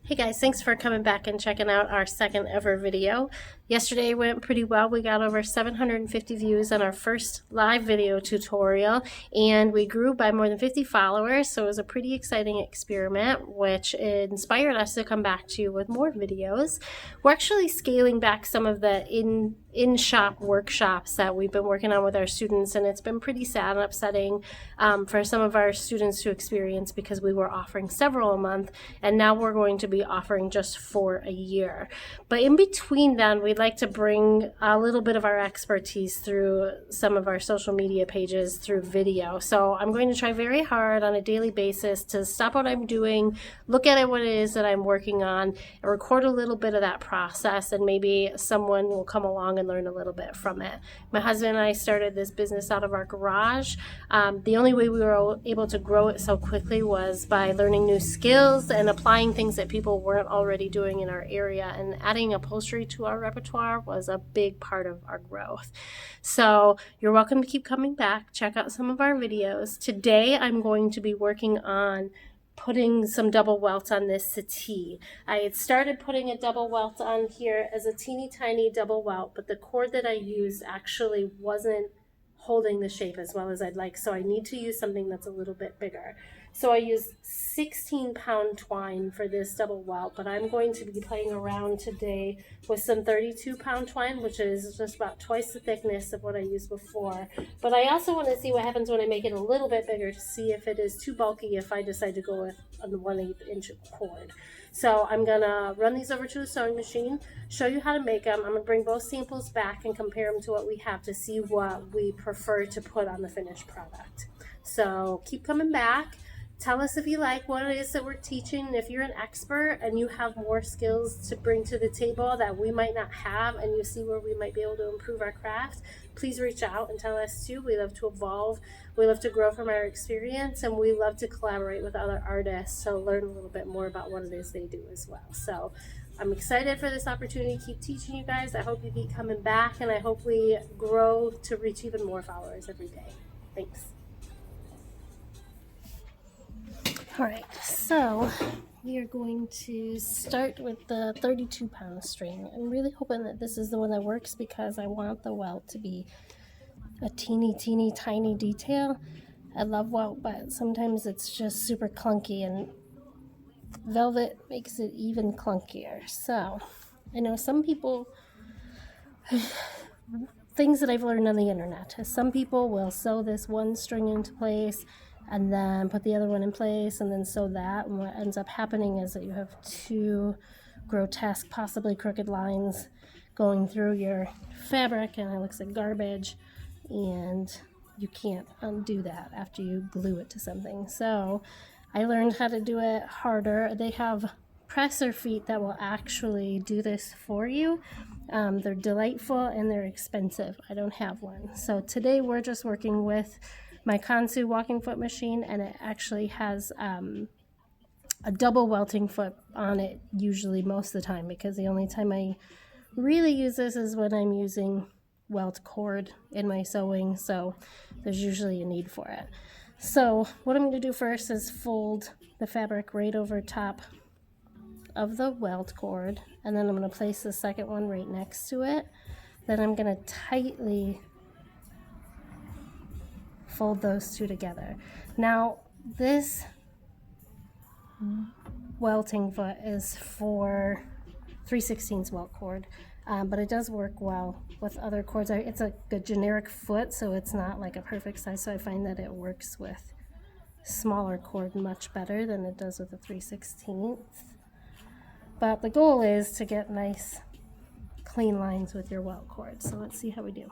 Hey guys, thanks for coming back and checking out our second ever video. Yesterday went pretty well. We got over 750 views on our first live video tutorial, and we grew by more than 50 followers, so it was a pretty exciting experiment, which inspired us to come back to you with more videos. We're actually scaling back some of the in-shop workshops that we've been working on with our students, and it's been pretty sad and upsetting for some of our students to experience because we were offering several a month, and now we're going to be offering just for a year. But in between then, we'd like to bring a little bit of our expertise through some of our social media pages through video. So I'm going to try very hard on a daily basis to stop what I'm doing, look at what it is that I'm working on, and record a little bit of that process, and maybe someone will come along and learn a little bit from it. My husband and I started this business out of our garage. The only way we were able to grow it so quickly was by learning new skills and applying things that people weren't already doing in our area, and adding upholstery to our repertoire was a big part of our growth. So you're welcome to keep coming back. Check out some of our videos. Today I'm going to be working on putting some double welts on this settee. I had started putting a double welt on here as a teeny tiny double welt, but the cord that I used actually wasn't holding the shape as well as I'd like, so I need to use something that's a little bit bigger. So I used 16-pound twine for this double welt, but I'm going to be playing around today with some 32-pound twine, which is just about twice the thickness of what I used before. But I also want to see what happens when I make it a little bit bigger, to see if it is too bulky if I decide to go with a 1/8-inch cord. So I'm gonna run these over to the sewing machine, show you how to make them. I'm gonna bring both samples back and compare them to what we have to see what we prefer to put on the finished product. So keep coming back. Tell us if you like what it is that we're teaching. If you're an expert and you have more skills to bring to the table that we might not have, and you see where we might be able to improve our craft, please reach out and tell us too. We love to evolve. We love to grow from our experience, and we love to collaborate with other artists to learn a little bit more about what it is they do as well. So I'm excited for this opportunity to keep teaching you guys. I hope you keep coming back, and I hope we grow to reach even more followers every day. Thanks. All right, so we are going to start with the 32-pound string. I'm really hoping that this is the one that works because I want the welt to be a teeny tiny detail. I love welt, but sometimes it's just super clunky, and velvet makes it even clunkier. So I know some people, things that I've learned on the internet, some people will sew this one string into place and then put the other one in place and then sew that, and what ends up happening is that you have two grotesque, possibly crooked lines going through your fabric, and it looks like garbage, and you can't undo that after you glue it to something. So I learned how to do it harder. They have presser feet that will actually do this for you. They're delightful and they're expensive. I don't have one. So today we're just working with my Kansu walking foot machine, and it actually has a double welting foot on it usually most of the time, because the only time I really use this is when I'm using welt cord in my sewing, so there's usually a need for it. So what I'm going to do first is fold the fabric right over top of the welt cord, and then I'm going to place the second one right next to it. Then I'm going to tightly fold those two together. Now this welting foot is for 3/16 welt cord, but it does work well with other cords. It's a good generic foot, so it's not like a perfect size, so I find that it works with smaller cord much better than it does with a 3/16. But the goal is to get nice clean lines with your welt cord. So let's see how we do.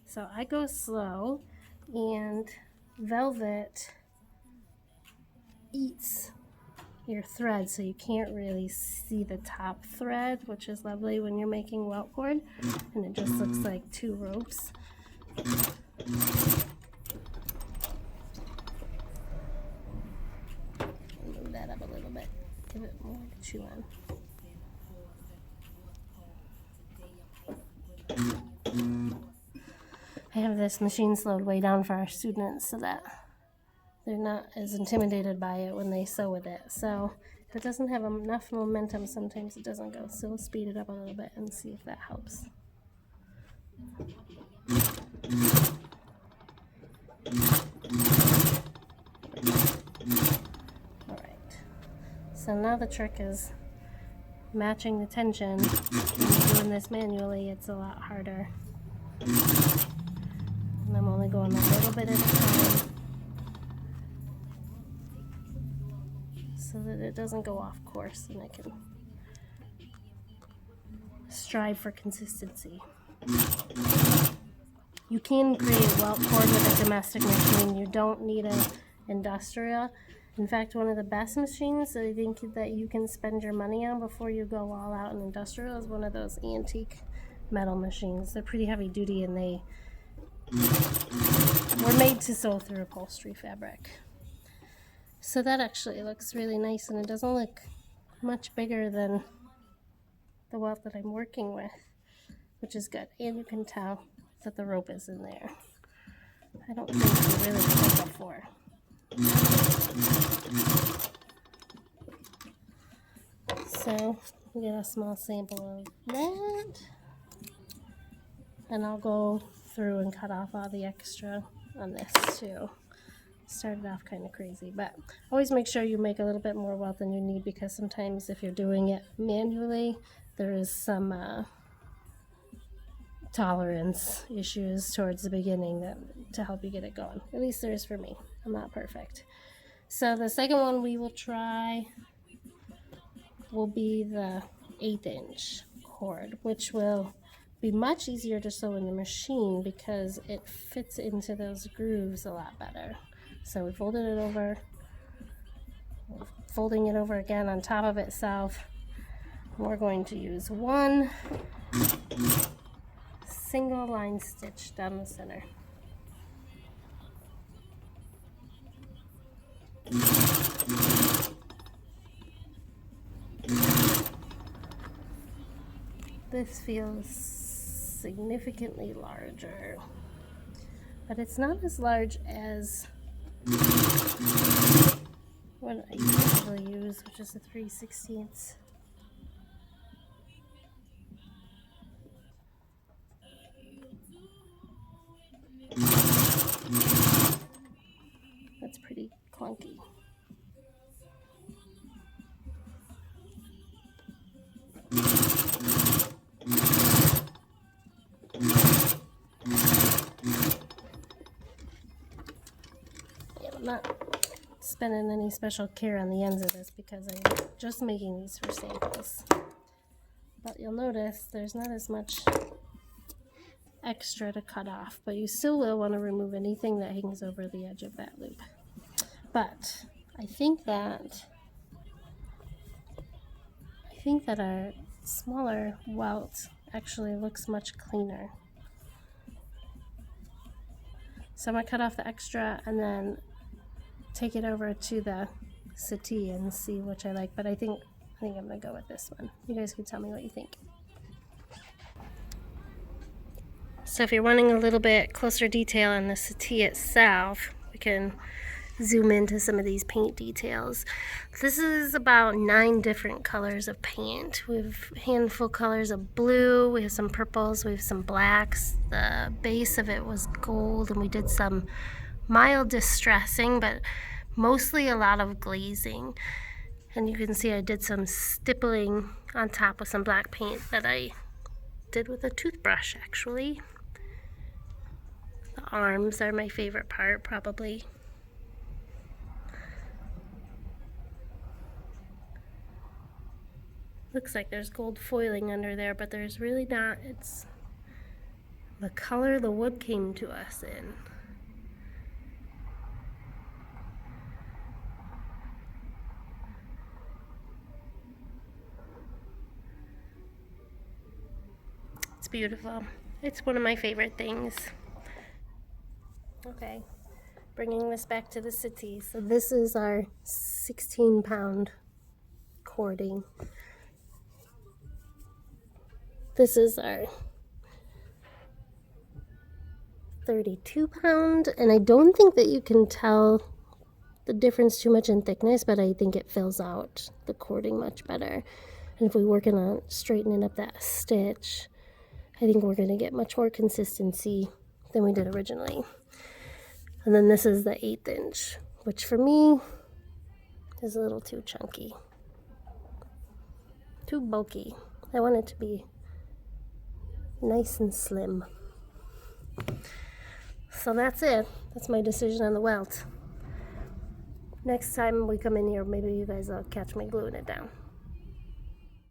So I go slow, and velvet eats your thread, so you can't really see the top thread, which is lovely when you're making welt cord, and it just looks like two ropes. Move that up a little bit, give it more to chew on. I have this machine slowed way down for our students so that they're not as intimidated by it when they sew with it. So if it doesn't have enough momentum, sometimes it doesn't go. So we'll speed it up a little bit and see if that helps. Alright, so now the trick is matching the tension. When you're doing this manually, it's a lot harder. And I'm only going a little bit at a time so that it doesn't go off course and I can strive for consistency. You can create welt cord with a domestic machine. You don't need an industrial. In fact, one of the best machines that I think that you can spend your money on before you go all out in industrial is one of those antique metal machines. They're pretty heavy duty and they were made to sew through upholstery fabric. So that actually looks really nice, and it doesn't look much bigger than the welt that I'm working with, which is good. And you can tell that the rope is in there. I don't think you really could before. So we get a small sample of that, and I'll go through and cut off all the extra on this too. Started off kind of crazy, but always make sure you make a little bit more welt than you need, because sometimes if you're doing it manually, there is some tolerance issues towards the beginning to help you get it going. At least there is for me. I'm not perfect. So the second one we will try will be the 1/8 inch cord, which will be much easier to sew in the machine because it fits into those grooves a lot better. So we folded it over, folding it over again on top of itself. We're going to use one single line stitch down the center. This feels significantly larger, but it's not as large as what I usually use, which is a 3/16. That's pretty clunky. I'm not spending any special care on the ends of this because I'm just making these for samples. But you'll notice there's not as much extra to cut off, but you still will want to remove anything that hangs over the edge of that loop. But I think that our smaller welt actually looks much cleaner. So I'm going to cut off the extra and then take it over to the settee and see which I like, but I think I'm going to go with this one. You guys can tell me what you think. So if you're wanting a little bit closer detail on the settee itself, we can zoom into some of these paint details. This is about 9 different colors of paint. We have a handful of colors of blue, we have some purples, we have some blacks. The base of it was gold, and we did some mild distressing, but mostly a lot of glazing. And you can see I did some stippling on top with some black paint that I did with a toothbrush, actually. The arms are my favorite part, probably. Looks like there's gold foiling under there, but there's really not. It's the color the wood came to us in. It's beautiful. It's one of my favorite things. Okay, bringing this back to the settee. So this is our 16-pound cording. This is our 32-pound, and I don't think that you can tell the difference too much in thickness, but I think it fills out the cording much better. And if we work on straightening up that stitch, I think we're going to get much more consistency than we did originally. And then this is the 1/8 inch, which for me is a little too chunky, too bulky. I want it to be nice and slim. So that's it. That's my decision on the welt. Next time we come in here, maybe you guys will catch me gluing it down.